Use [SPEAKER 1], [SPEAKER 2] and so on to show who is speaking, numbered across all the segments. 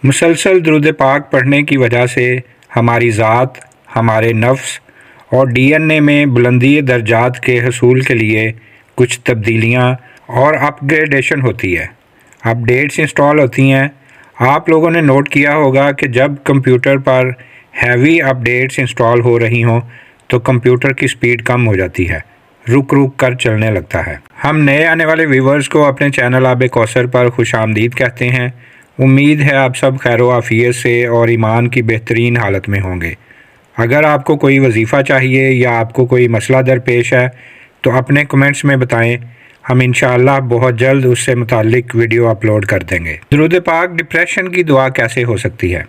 [SPEAKER 1] مسلسل درود پاک پڑھنے کی وجہ سے ہماری ذات، ہمارے نفس اور ڈی این اے میں بلندی درجات کے حصول کے لیے کچھ تبدیلیاں اور اپ گریڈیشن ہوتی ہے، اپ ڈیٹس انسٹال ہوتی ہیں۔ آپ لوگوں نے نوٹ کیا ہوگا کہ جب کمپیوٹر پر ہیوی اپ ڈیٹس انسٹال ہو رہی ہوں تو کمپیوٹر کی سپیڈ کم ہو جاتی ہے، رک کر چلنے لگتا ہے۔ ہم نئے آنے والے ویورز کو اپنے چینل آب کوثر پر خوش آمدید کہتے ہیں۔ امید ہے آپ سب خیر و عافیت سے اور ایمان کی بہترین حالت میں ہوں گے۔ اگر آپ کو کوئی وظیفہ چاہیے یا آپ کو کوئی مسئلہ درپیش ہے تو اپنے کمنٹس میں بتائیں، ہم انشاءاللہ بہت جلد اس سے متعلق ویڈیو اپلوڈ کر دیں گے۔ درود پاک ڈپریشن کی دعا کیسے ہو سکتی ہے؟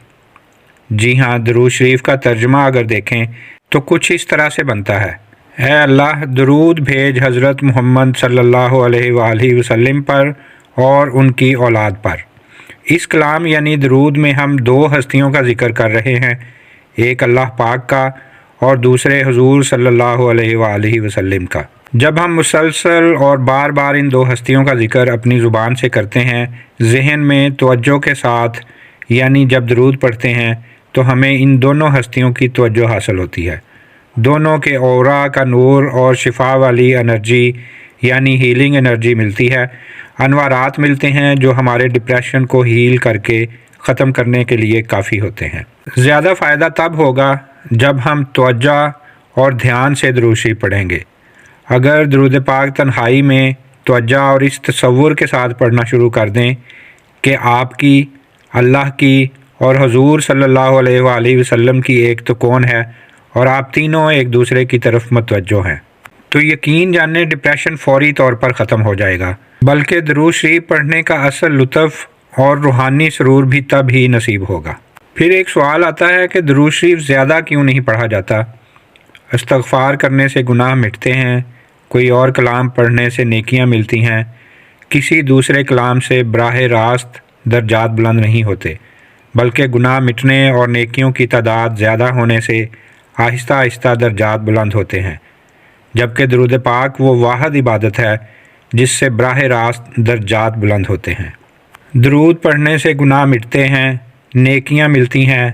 [SPEAKER 1] جی ہاں، درود شریف کا ترجمہ اگر دیکھیں تو کچھ اس طرح سے بنتا ہے: اے اللہ، درود بھیج حضرت محمد صلی اللہ علیہ وآلہ وسلم پر اور ان کی اولاد پر۔ اس کلام یعنی درود میں ہم دو ہستیوں کا ذکر کر رہے ہیں، ایک اللہ پاک کا اور دوسرے حضور صلی اللہ علیہ وآلہ وسلم کا۔ جب ہم مسلسل اور بار بار ان دو ہستیوں کا ذکر اپنی زبان سے کرتے ہیں، ذہن میں توجہ کے ساتھ، یعنی جب درود پڑھتے ہیں تو ہمیں ان دونوں ہستیوں کی توجہ حاصل ہوتی ہے۔ دونوں کے اورا کا نور اور شفا والی انرجی یعنی ہیلنگ انرجی ملتی ہے، انوارات ملتے ہیں جو ہمارے ڈپریشن کو ہیل کر کے ختم کرنے کے لیے کافی ہوتے ہیں۔ زیادہ فائدہ تب ہوگا جب ہم توجہ اور دھیان سے درود شریف پڑھیں گے۔ اگر درود پاک تنہائی میں توجہ اور اس تصور کے ساتھ پڑھنا شروع کر دیں کہ آپ کی، اللہ کی اور حضور صلی اللہ علیہ وآلہ وسلم کی ایک تو کون ہے اور آپ تینوں ایک دوسرے کی طرف متوجہ ہیں، تو یقین جانیں ڈپریشن فوری طور پر ختم ہو جائے گا، بلکہ درود شریف پڑھنے کا اصل لطف اور روحانی سرور بھی تب ہی نصیب ہوگا۔ پھر ایک سوال آتا ہے کہ درود شریف زیادہ کیوں نہیں پڑھا جاتا؟ استغفار کرنے سے گناہ مٹتے ہیں، کوئی اور کلام پڑھنے سے نیکیاں ملتی ہیں، کسی دوسرے کلام سے براہ راست درجات بلند نہیں ہوتے، بلکہ گناہ مٹنے اور نیکیوں کی تعداد زیادہ ہونے سے آہستہ آہستہ درجات بلند ہوتے ہیں، جبکہ درود پاک وہ واحد عبادت ہے جس سے براہ راست درجات بلند ہوتے ہیں۔ درود پڑھنے سے گناہ مٹتے ہیں، نیکیاں ملتی ہیں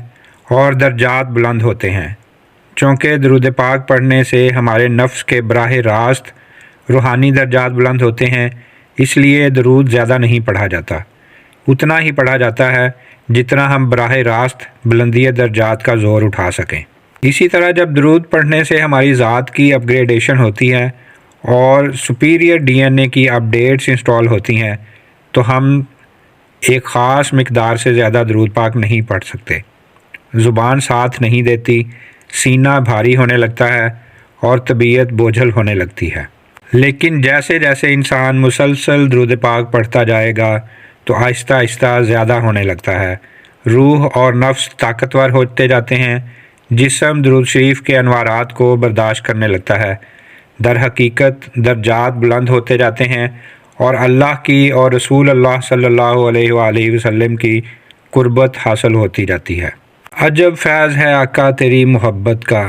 [SPEAKER 1] اور درجات بلند ہوتے ہیں۔ چونکہ درود پاک پڑھنے سے ہمارے نفس کے براہ راست روحانی درجات بلند ہوتے ہیں، اس لیے درود زیادہ نہیں پڑھا جاتا، اتنا ہی پڑھا جاتا ہے جتنا ہم براہ راست بلندی درجات کا زور اٹھا سکیں۔ اسی طرح جب درود پڑھنے سے ہماری ذات کی اپ گریڈیشن ہوتی ہے اور سپیریئر ڈی این اے کی اپ ڈیٹس انسٹال ہوتی ہیں تو ہم ایک خاص مقدار سے زیادہ درود پاک نہیں پڑھ سکتے، زبان ساتھ نہیں دیتی، سینہ بھاری ہونے لگتا ہے اور طبیعت بوجھل ہونے لگتی ہے۔ لیکن جیسے جیسے انسان مسلسل درود پاک پڑھتا جائے گا تو آہستہ آہستہ زیادہ ہونے لگتا ہے، روح اور نفس طاقتور ہوتے جاتے ہیں، جسم درود شریف کے انوارات کو برداشت کرنے لگتا ہے، در حقیقت درجات بلند ہوتے جاتے ہیں اور اللہ کی اور رسول اللہ صلی اللہ علیہ وآلہ وسلم کی قربت حاصل ہوتی جاتی ہے۔ عجب فیض ہے آقا تیری محبت کا،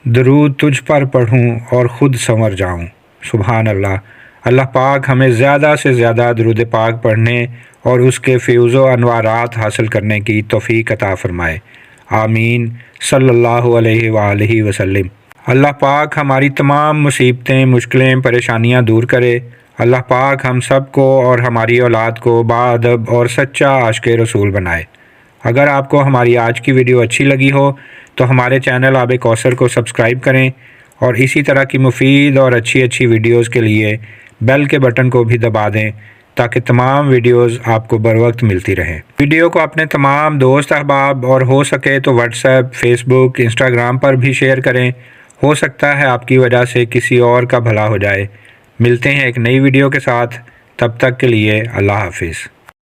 [SPEAKER 1] درود تجھ پر پڑھوں اور خود سنور جاؤں۔ سبحان اللہ۔ اللہ پاک ہمیں زیادہ سے زیادہ درود پاک پڑھنے اور اس کے فیوز و انوارات حاصل کرنے کی توفیق عطا فرمائے، آمین صلی اللہ علیہ وآلہ وسلم۔ اللہ پاک ہماری تمام مصیبتیں، مشکلیں، پریشانیاں دور کرے۔ اللہ پاک ہم سب کو اور ہماری اولاد کو باادب اور سچا عاشق رسول بنائے۔ اگر آپ کو ہماری آج کی ویڈیو اچھی لگی ہو تو ہمارے چینل آب کوثر کو سبسکرائب کریں اور اسی طرح کی مفید اور اچھی ویڈیوز کے لیے بیل کے بٹن کو بھی دبا دیں تاکہ تمام ویڈیوز آپ کو بر وقت ملتی رہیں۔ ویڈیو کو اپنے تمام دوست احباب اور ہو سکے تو واٹس ایپ، فیس بک، انسٹاگرام پر بھی شیئر کریں، ہو سکتا ہے آپ کی وجہ سے کسی اور کا بھلا ہو جائے۔ ملتے ہیں ایک نئی ویڈیو کے ساتھ، تب تک کے لیے اللہ حافظ۔